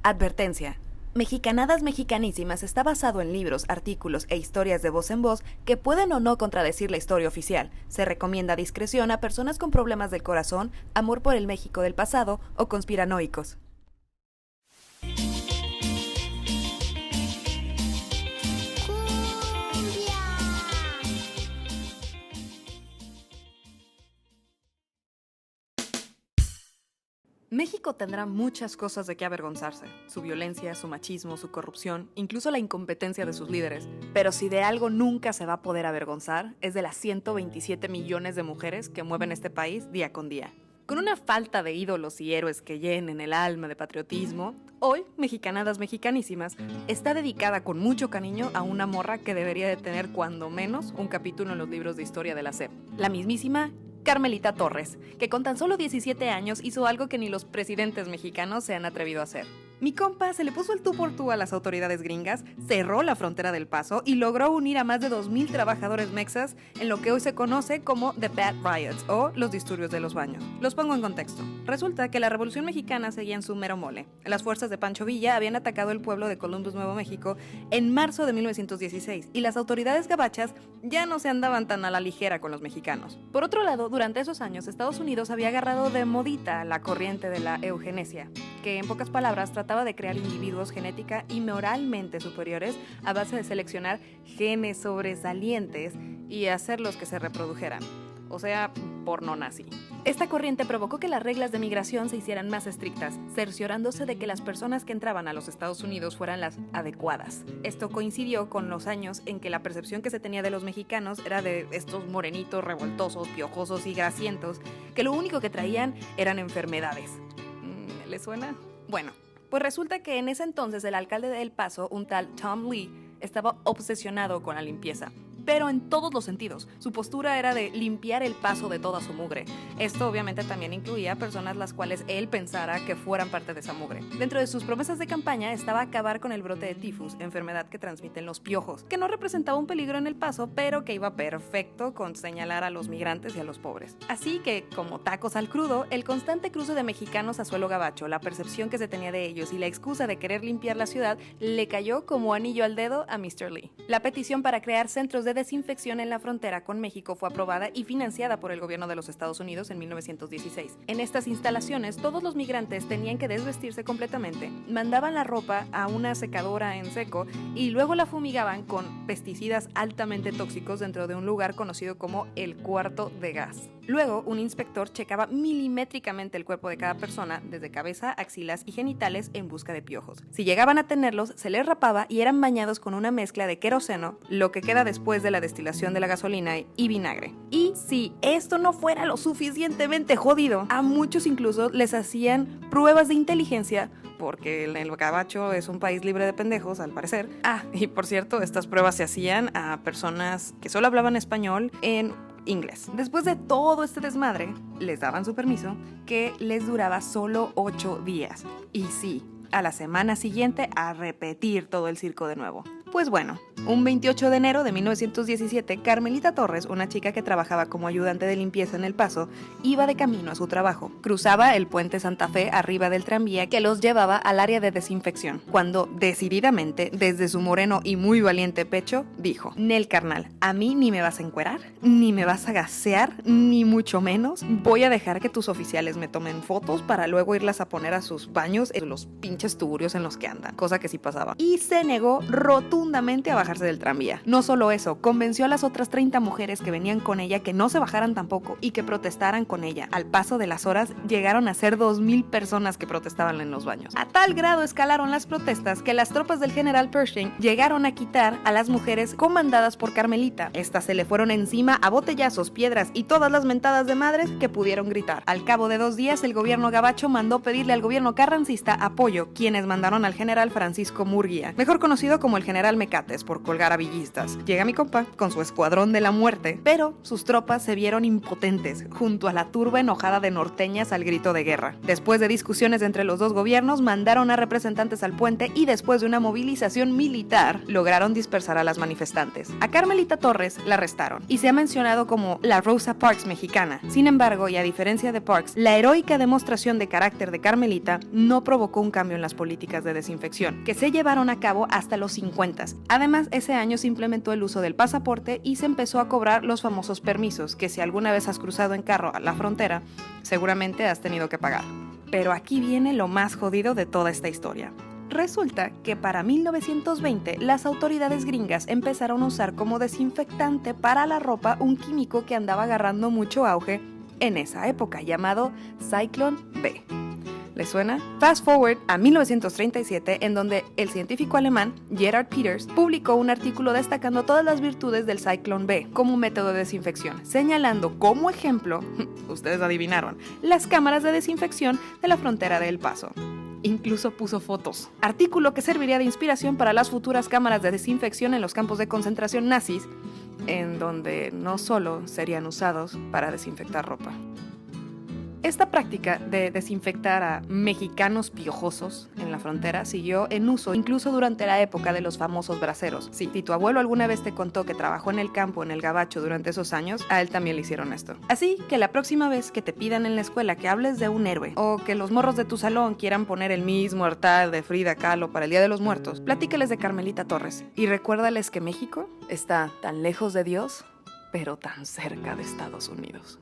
Advertencia. Mexicanadas Mexicanísimas está basado en libros, artículos e historias de voz en voz que pueden o no contradecir la historia oficial. Se recomienda discreción a personas con problemas del corazón, amor por el México del pasado o conspiranoicos. México tendrá muchas cosas de qué avergonzarse, su violencia, su machismo, su corrupción, incluso la incompetencia de sus líderes. Pero si de algo nunca se va a poder avergonzar, es de las 127 millones de mujeres que mueven este país día con día. Con una falta de ídolos y héroes que llenen el alma de patriotismo, hoy, Mexicanadas Mexicanísimas está dedicada con mucho cariño a una morra que debería de tener cuando menos un capítulo en los libros de historia de la SEP. La mismísima Carmelita Torres, que con tan solo 17 años hizo algo que ni los presidentes mexicanos se han atrevido a hacer. Mi compa se le puso el tú por tú a las autoridades gringas, cerró la frontera del Paso y logró unir a más de 2,000 trabajadores mexas en lo que hoy se conoce como The Bad Riots o los disturbios de los baños. Los pongo en contexto. Resulta que la Revolución Mexicana seguía en su mero mole. Las fuerzas de Pancho Villa habían atacado el pueblo de Columbus, Nuevo México, en marzo de 1916 y las autoridades gabachas ya no se andaban tan a la ligera con los mexicanos. Por otro lado, durante esos años, Estados Unidos había agarrado de modita la corriente de la eugenesia, que en pocas palabras trataba de crear individuos genética y moralmente superiores a base de seleccionar genes sobresalientes y hacerlos que se reprodujeran. O sea, porno nazi. Esta corriente provocó que las reglas de migración se hicieran más estrictas, cerciorándose de que las personas que entraban a los Estados Unidos fueran las adecuadas. Esto coincidió con los años en que la percepción que se tenía de los mexicanos era de estos morenitos revoltosos, piojosos y grasientos, que lo único que traían eran enfermedades. ¿Les suena? Bueno, pues resulta que en ese entonces el alcalde de El Paso, un tal Tom Lee, estaba obsesionado con la limpieza. Pero en todos los sentidos. Su postura era de limpiar el paso de toda su mugre. Esto obviamente también incluía personas las cuales él pensara que fueran parte de esa mugre. Dentro de sus promesas de campaña estaba acabar con el brote de tifus, enfermedad que transmiten los piojos, que no representaba un peligro en el paso, pero que iba perfecto con señalar a los migrantes y a los pobres. Así que, como tacos al crudo, el constante cruce de mexicanos a suelo gabacho, la percepción que se tenía de ellos y la excusa de querer limpiar la ciudad le cayó como anillo al dedo a Mr. Lee. La petición para crear centros de desinfección en la frontera con México fue aprobada y financiada por el gobierno de los Estados Unidos en 1916. En estas instalaciones, todos los migrantes tenían que desvestirse completamente, mandaban la ropa a una secadora en seco y luego la fumigaban con pesticidas altamente tóxicos dentro de un lugar conocido como el cuarto de gas. Luego, un inspector checaba milimétricamente el cuerpo de cada persona, desde cabeza, axilas y genitales, en busca de piojos. Si llegaban a tenerlos, se les rapaba y eran bañados con una mezcla de queroseno, lo que queda después de la destilación de la gasolina, y vinagre. Y si esto no fuera lo suficientemente jodido, a muchos incluso les hacían pruebas de inteligencia, porque el gabacho es un país libre de pendejos, al parecer. Y por cierto, estas pruebas se hacían a personas que solo hablaban español en inglés. Después de todo este desmadre, les daban su permiso, que les duraba solo 8 días. Y sí, a la semana siguiente a repetir todo el circo de nuevo. Pues bueno, un 28 de enero de 1917, Carmelita Torres, una chica que trabajaba como ayudante de limpieza en El Paso, iba de camino a su trabajo. Cruzaba el puente Santa Fe arriba del tranvía que los llevaba al área de desinfección, cuando decididamente, desde su moreno y muy valiente pecho, dijo: Nel, carnal, a mí ni me vas a encuerar, ni me vas a gasear, ni mucho menos. Voy a dejar que tus oficiales me tomen fotos para luego irlas a poner a sus baños en los pinches tuburios en los que andan, cosa que sí pasaba. Y se negó rotundamente a bajarse del tranvía. No solo eso, convenció a las otras 30 mujeres que venían con ella que no se bajaran tampoco y que protestaran con ella. Al paso de las horas, llegaron a ser 2,000 personas que protestaban en los baños. A tal grado escalaron las protestas que las tropas del general Pershing llegaron a quitar a las mujeres comandadas por Carmelita. Estas se le fueron encima a botellazos, piedras y todas las mentadas de madres que pudieron gritar. Al cabo de 2 días, el gobierno gabacho mandó pedirle al gobierno carrancista apoyo, quienes mandaron al general Francisco Murguía, mejor conocido como el general general Mecates por colgar a villistas. Llega mi compa con su escuadrón de la muerte, pero sus tropas se vieron impotentes junto a la turba enojada de norteñas al grito de guerra. Después de discusiones entre los dos gobiernos, mandaron a representantes al puente y después de una movilización militar, lograron dispersar a las manifestantes. A Carmelita Torres la arrestaron y se ha mencionado como la Rosa Parks mexicana. Sin embargo, y a diferencia de Parks, la heroica demostración de carácter de Carmelita no provocó un cambio en las políticas de desinfección, que se llevaron a cabo hasta los 50. Además, ese año se implementó el uso del pasaporte y se empezó a cobrar los famosos permisos, que si alguna vez has cruzado en carro a la frontera, seguramente has tenido que pagar. Pero aquí viene lo más jodido de toda esta historia. Resulta que para 1920 las autoridades gringas empezaron a usar como desinfectante para la ropa un químico que andaba agarrando mucho auge en esa época, llamado Zyklon B. ¿Les suena? Fast forward a 1937, en donde el científico alemán Gerhard Peters publicó un artículo destacando todas las virtudes del Zyklon B como método de desinfección, señalando como ejemplo, ustedes adivinaron, las cámaras de desinfección de la frontera de El Paso. Incluso puso fotos. Artículo que serviría de inspiración para las futuras cámaras de desinfección en los campos de concentración nazis, en donde no solo serían usados para desinfectar ropa. Esta práctica de desinfectar a mexicanos piojosos en la frontera siguió en uso incluso durante la época de los famosos braceros. Sí, si tu abuelo alguna vez te contó que trabajó en el campo, en el gabacho durante esos años, a él también le hicieron esto. Así que la próxima vez que te pidan en la escuela que hables de un héroe o que los morros de tu salón quieran poner el mismo altar de Frida Kahlo para el Día de los Muertos, platícales de Carmelita Torres y recuérdales que México está tan lejos de Dios, pero tan cerca de Estados Unidos.